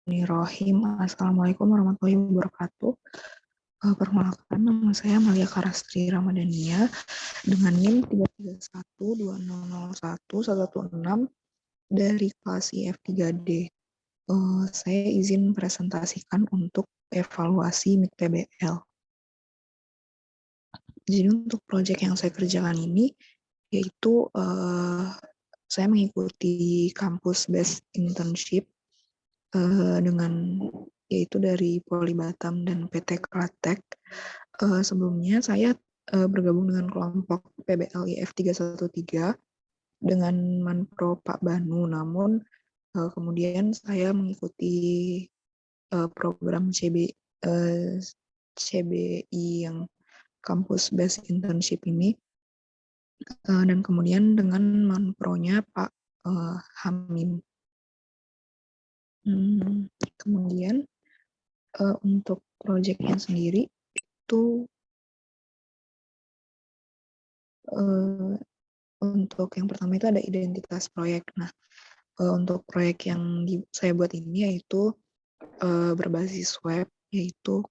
Bismillahirrahmanirrahim. Assalamualaikum warahmatullahi wabarakatuh. Perkenalkan, nama saya Malia Karastri Ramadhania dengan NIM 331200116 dari kelas IF3D. Saya izin presentasikan untuk evaluasi MIK PBL. Jadi untuk proyek yang saya kerjakan ini yaitu saya mengikuti kampus based internship dengan yaitu dari Poli Batam dan PT Klatek. Sebelumnya saya bergabung dengan kelompok PBL IF 313 dengan Manpro Pak Banu, namun kemudian saya mengikuti program CBI yang kampus based internship ini, dan kemudian dengan Manpronya Pak Hamim. Kemudian untuk proyeknya sendiri itu untuk yang pertama itu ada identitas proyek. Nah, untuk proyek yang saya buat ini yaitu berbasis web, yaitu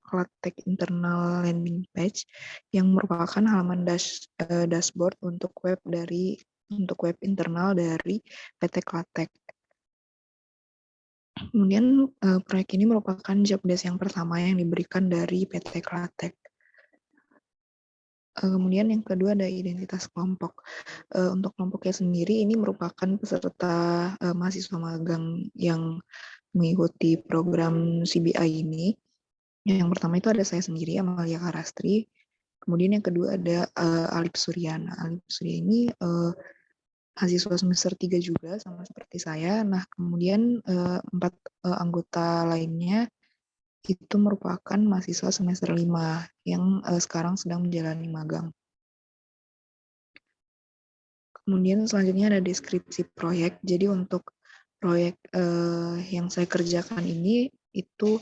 Klatek Internal Landing Page yang merupakan halaman dashboard untuk web internal dari PT Klatek. Kemudian proyek ini merupakan job desk yang pertama yang diberikan dari PT Klatek. Kemudian yang kedua ada identitas kelompok. Untuk kelompoknya sendiri ini merupakan peserta mahasiswa magang yang mengikuti program CBI ini. Yang pertama itu ada saya sendiri, Amalia Karastri. Kemudian yang kedua ada Alip Suryana. Alip Surya ini mahasiswa semester 3 juga, sama seperti saya. Nah, kemudian 4 anggota lainnya itu merupakan mahasiswa semester 5 yang sekarang sedang menjalani magang. Kemudian selanjutnya ada deskripsi proyek. Jadi untuk proyek yang saya kerjakan ini itu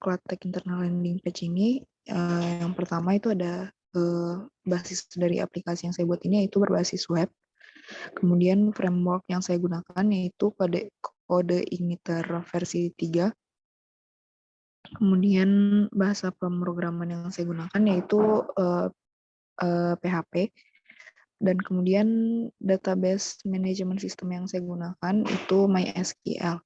Klatek Internal Landing Page ini yang pertama itu ada basis dari aplikasi yang saya buat ini yaitu berbasis web. Kemudian framework yang saya gunakan yaitu kode Igniter versi 3. Kemudian bahasa pemrograman yang saya gunakan yaitu PHP. Dan kemudian database management system yang saya gunakan itu MySQL.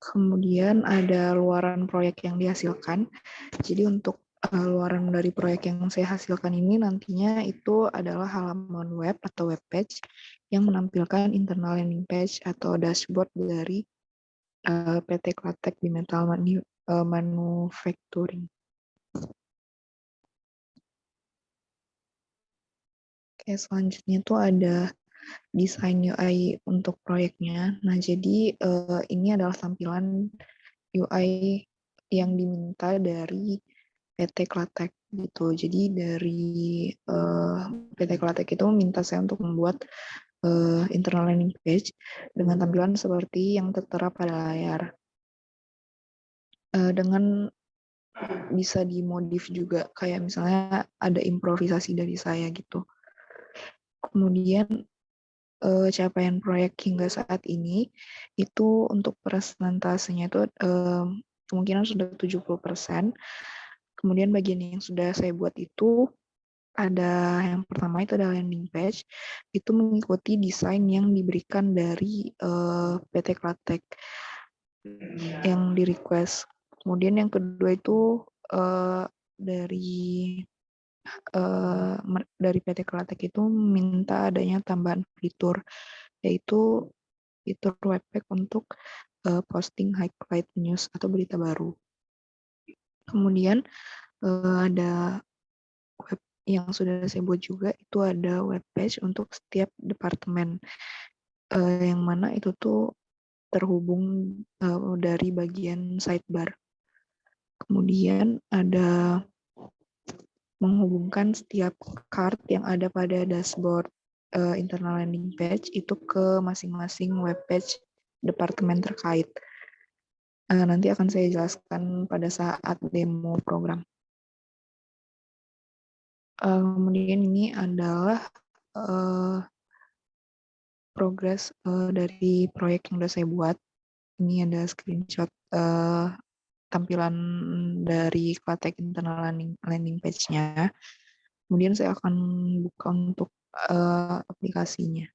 Kemudian ada luaran proyek yang dihasilkan. Jadi untuk luaran dari proyek yang saya hasilkan ini nantinya itu adalah halaman web atau web page yang menampilkan internal landing page atau dashboard dari PT Klatek di Metal Manufacturing. Oke, selanjutnya itu ada desain UI untuk proyeknya. Nah, jadi ini adalah tampilan UI yang diminta dari PT Klatek gitu. Jadi dari PT Klatek itu meminta saya untuk membuat internal landing page dengan tampilan seperti yang tertera pada layar. Dengan bisa dimodif juga, kayak misalnya ada improvisasi dari saya gitu. Kemudian capaian proyek hingga saat ini itu untuk persentasenya itu kemungkinan sudah 70%. Kemudian bagian yang sudah saya buat itu ada yang pertama itu ada landing page, itu mengikuti desain yang diberikan dari PT Klatek yang di request. Kemudian yang kedua itu dari PT Klatek itu minta adanya tambahan fitur, yaitu fitur webpack untuk posting highlight news atau berita baru. Kemudian ada web yang sudah saya buat juga, itu ada web page untuk setiap departemen, yang mana itu tuh terhubung dari bagian sidebar. Kemudian ada menghubungkan setiap card yang ada pada dashboard internal landing page itu ke masing-masing web page departemen terkait. Nanti akan saya jelaskan pada saat demo program. Kemudian ini adalah progres dari proyek yang udah saya buat. Ini ada screenshot tampilan dari Klatek internal landing page-nya. Kemudian saya akan buka untuk aplikasinya,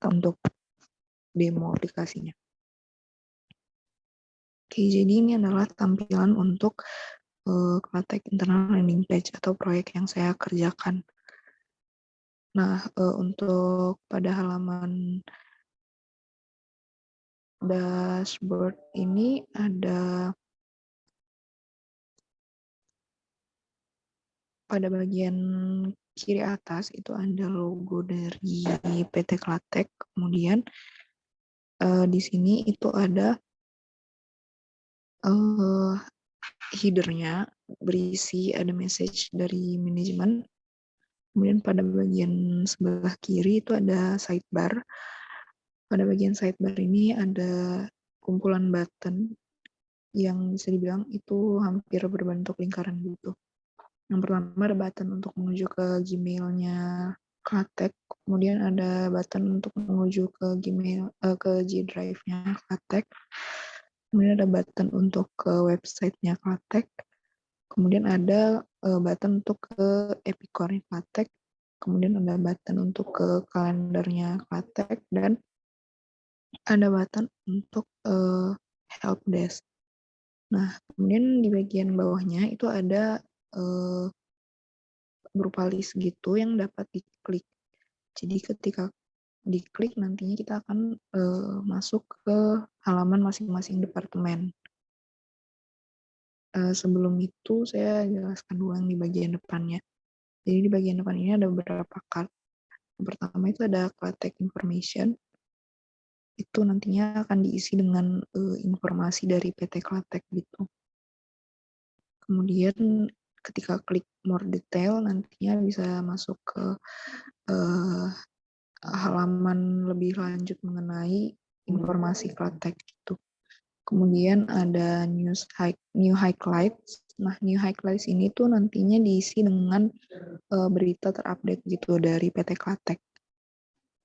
untuk demo aplikasinya. Oke, jadi ini adalah tampilan untuk Klatek internal landing page atau proyek yang saya kerjakan. Nah, untuk pada halaman dashboard ini ada pada bagian kiri atas itu ada logo dari PT Klatek. Kemudian di sini itu ada header-nya berisi ada message dari manajemen. Kemudian pada bagian sebelah kiri itu ada sidebar. Pada bagian sidebar ini ada kumpulan button yang bisa dibilang itu hampir berbentuk lingkaran gitu. Yang pertama ada button untuk menuju ke Gmail-nya Klatek, kemudian ada button untuk menuju ke Gmail ke G Drive-nya Klatek, kemudian ada button untuk ke website-nya Klatek, kemudian ada button untuk ke Epicor-nya Klatek, kemudian ada button untuk ke kalendernya Klatek, dan ada button untuk help desk. Nah, kemudian di bagian bawahnya itu ada berupa list gitu yang dapat diklik. Jadi ketika diklik nantinya kita akan masuk ke halaman masing-masing departemen. Sebelum itu saya jelaskan dulu yang di bagian depannya. Jadi di bagian depan ini ada beberapa card. Yang pertama itu ada Klatek Information. Itu nantinya akan diisi dengan informasi dari PT Klatek gitu. Kemudian ketika klik more detail nantinya bisa masuk ke halaman lebih lanjut mengenai informasi Klatek gitu. Kemudian ada new highlights. Nah, new highlights ini tuh nantinya diisi dengan berita terupdate gitu dari PT Klatek.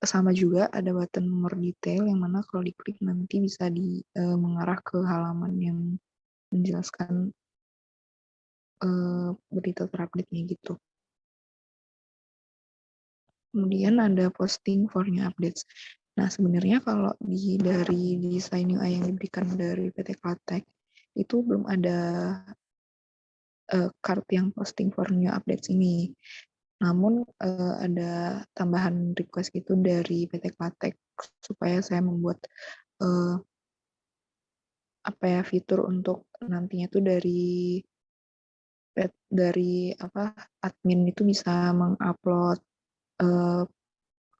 Sama juga ada button more detail yang mana kalau diklik nanti bisa mengarah ke halaman yang menjelaskan berita terupdate-nya gitu. Kemudian ada posting for new updates. Nah, sebenarnya kalau dari desain UI yang diberikan dari PT Klatek itu belum ada card yang posting for new updates ini. Namun ada tambahan request gitu dari PT Klatek supaya saya membuat fitur untuk nantinya tuh dari admin itu bisa mengupload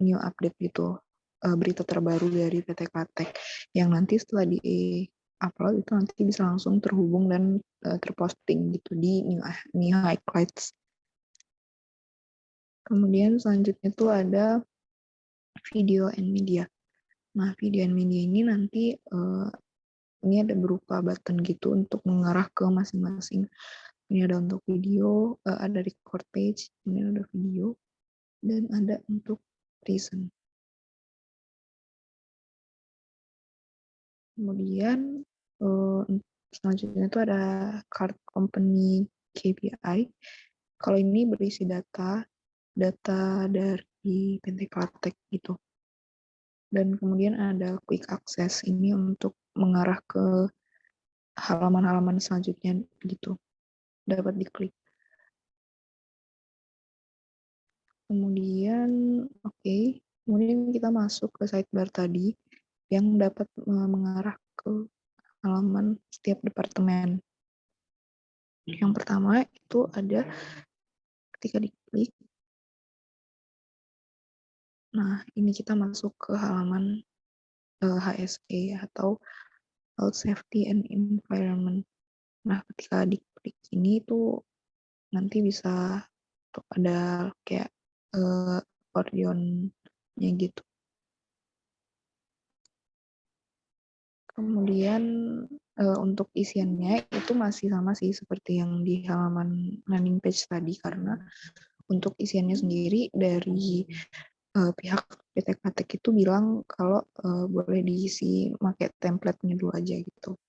new update gitu, berita terbaru dari PT Klatek yang nanti setelah di-upload itu nanti bisa langsung terhubung dan terposting gitu di new highlights. Kemudian selanjutnya tuh ada video and media. Nah, video and media ini nanti ini ada berupa button gitu untuk mengarah ke masing-masing. Ini ada untuk video, ada record page, ini ada video, dan ada untuk reason. Kemudian selanjutnya itu ada card company KPI. Kalau ini berisi data dari PT Klatek gitu. Dan kemudian ada quick access, ini untuk mengarah ke halaman-halaman selanjutnya gitu. Dapat diklik. Kemudian kemudian kita masuk ke sidebar tadi yang dapat mengarah ke halaman setiap departemen. Yang pertama itu ada ketika diklik. Nah, ini kita masuk ke halaman HSE atau Health Safety and Environment. Nah, ketika diklik ini tuh nanti bisa ada kayak accordionnya gitu. Kemudian untuk isiannya itu masih sama sih seperti yang di halaman landing page tadi, karena untuk isiannya sendiri dari pihak PT Klatek itu bilang kalau boleh diisi pakai template-nya dulu aja gitu.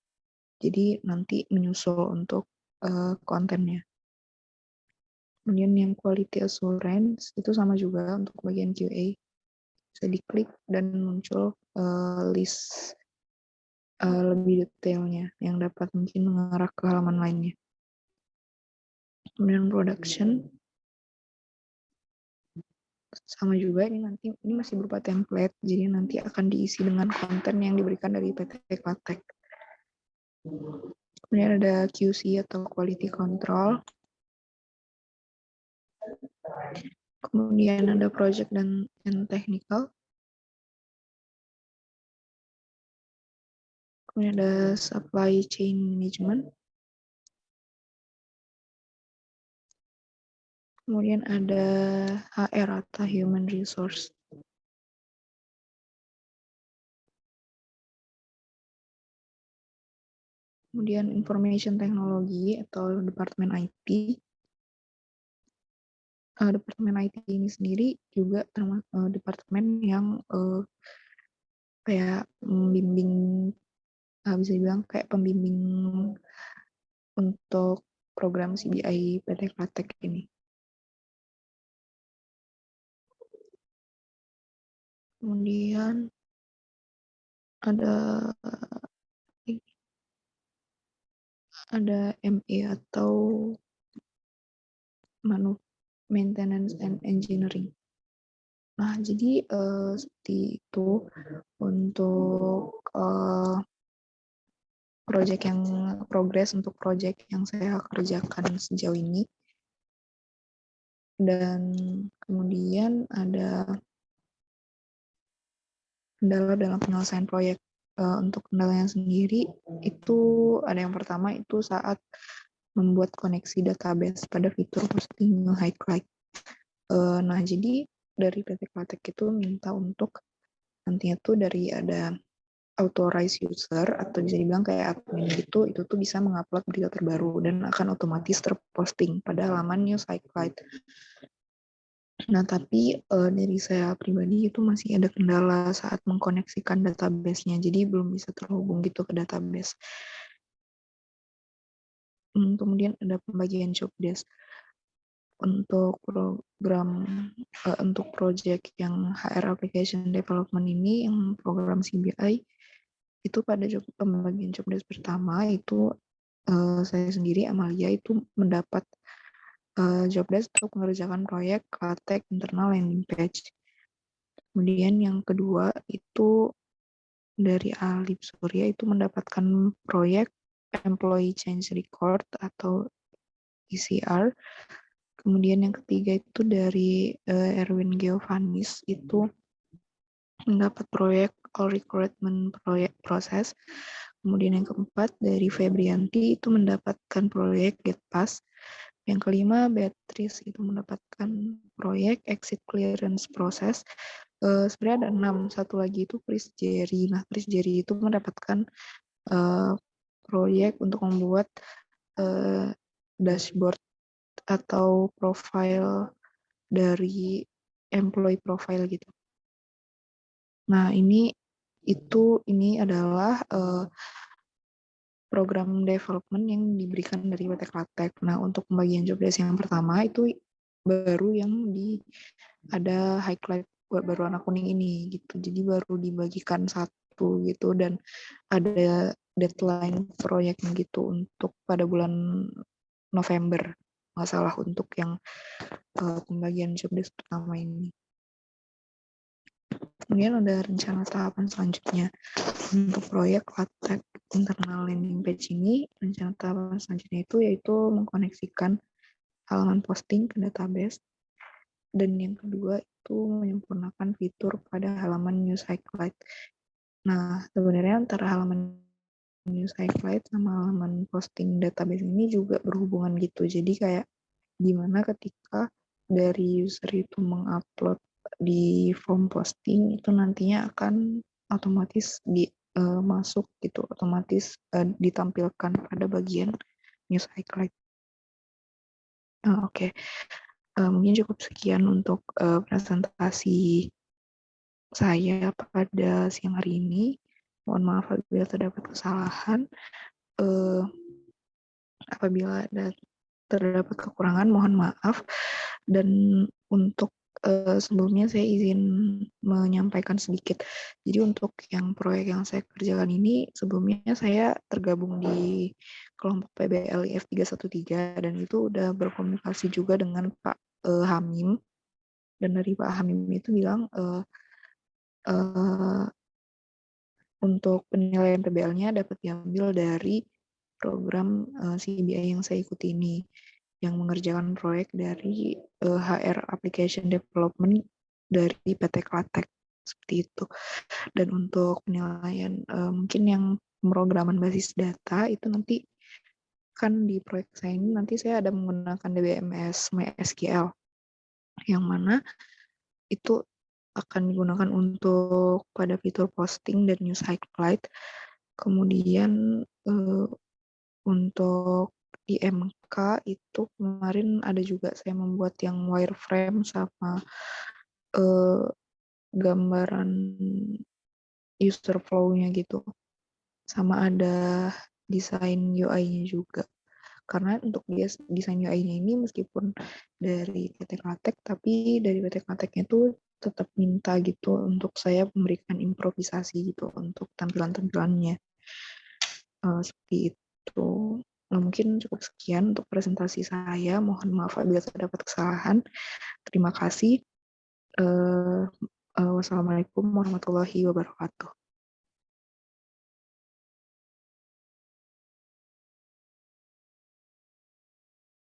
Jadi nanti menyusul untuk kontennya. Kemudian yang quality assurance itu sama juga untuk bagian QA. Bisa diklik dan muncul list lebih detailnya yang dapat mungkin mengarah ke halaman lainnya. Kemudian production sama juga, ini masih berupa template, jadi nanti akan diisi dengan konten yang diberikan dari PT Klatek. Kemudian ada QC atau quality control. Kemudian ada project dan technical. Kemudian ada supply chain management. Kemudian ada HR atau human resource. Kemudian information technology atau departemen IT. Departemen IT ini sendiri juga termasuk departemen yang kayak membimbing, bisa dibilang kayak pembimbing untuk program CBI PT Klatek ini. Kemudian ada ME atau maintenance and engineering. Nah, jadi seperti itu untuk progres untuk project yang saya kerjakan sejauh ini. Dan kemudian ada kendala dalam penyelesaian proyek. Untuk kendalanya sendiri itu ada yang pertama itu saat membuat koneksi database pada fitur posting highlight. Nah, jadi dari PT Klatek itu minta untuk nantinya tuh dari ada authorized user atau bisa dibilang kayak admin gitu, itu tuh bisa mengupload berita terbaru dan akan otomatis terposting pada halaman news highlight. Nah, tapi dari saya pribadi itu masih ada kendala saat mengkoneksikan database-nya, jadi belum bisa terhubung gitu ke database. Kemudian ada pembagian job desk. Untuk program, untuk project yang HR Application Development ini, yang program CBI, itu pada pembagian job desk pertama, itu saya sendiri, Amalia, itu mendapat job desk untuk mengerjakan proyek Klatek internal landing page. Kemudian yang kedua itu dari Alip Surya itu mendapatkan proyek Employee Change Record atau ECR. Kemudian yang ketiga itu dari Erwin Geovanis itu mendapat proyek All Recruitment Project Process. Kemudian yang keempat dari Febrianti itu mendapatkan proyek GetPass. Yang kelima Beatrice itu mendapatkan proyek Exit Clearance Process. Sebenarnya ada 6, satu lagi itu Chris Jerry. Nah, Chris Jerry itu mendapatkan proyek untuk membuat dashboard atau profile dari employee profile gitu. Nah, ini adalah program development yang diberikan dari PT Klatek. Nah, untuk pembagian job desk yang pertama itu baru yang ada highlight baru anak kuning ini gitu. Jadi baru dibagikan satu gitu dan ada deadline proyeknya gitu untuk pada bulan November. Nggak salah untuk yang pembagian job desk pertama ini. Kemudian ada rencana tahapan selanjutnya. Untuk proyek Klatek internal landing page ini, rencana tahapan selanjutnya itu yaitu mengkoneksikan halaman posting ke database. Dan yang kedua itu menyempurnakan fitur pada halaman news highlight. Nah, sebenarnya antara halaman news highlight sama halaman posting database ini juga berhubungan gitu. Jadi kayak gimana ketika dari user itu mengupload di form posting itu nantinya akan otomatis masuk gitu, otomatis ditampilkan pada bagian news highlight. Oke. Mungkin cukup sekian untuk presentasi saya pada siang hari ini. Mohon maaf apabila terdapat kesalahan. Apabila ada terdapat kekurangan, mohon maaf. Dan untuk sebelumnya saya izin menyampaikan sedikit. Jadi untuk yang proyek yang saya kerjakan ini, sebelumnya saya tergabung di kelompok PBLIF 313 dan itu udah berkomunikasi juga dengan Pak Hamim. Dan dari Pak Hamim itu bilang untuk penilaian PBL-nya dapat diambil dari program CBI yang saya ikuti ini, yang mengerjakan proyek dari HR Application Development dari PT Klatek, seperti itu. Dan untuk penilaian mungkin yang pemrograman basis data itu nanti kan di proyek saya ini nanti saya ada menggunakan DBMS MySQL, yang mana itu akan digunakan untuk pada fitur posting dan news highlight. Kemudian untuk IMK itu kemarin ada juga saya membuat yang wireframe sama gambaran user flow-nya gitu. Sama ada desain UI-nya juga. Karena untuk desain UI-nya ini meskipun dari PT Klatek, tapi dari PT Klateknya itu tetap minta gitu untuk saya memberikan improvisasi gitu untuk tampilan-tampilannya. Seperti itu. Nah, mungkin cukup sekian untuk presentasi saya. Mohon maaf apabila terdapat kesalahan. Terima kasih. Wassalamualaikum warahmatullahi wabarakatuh.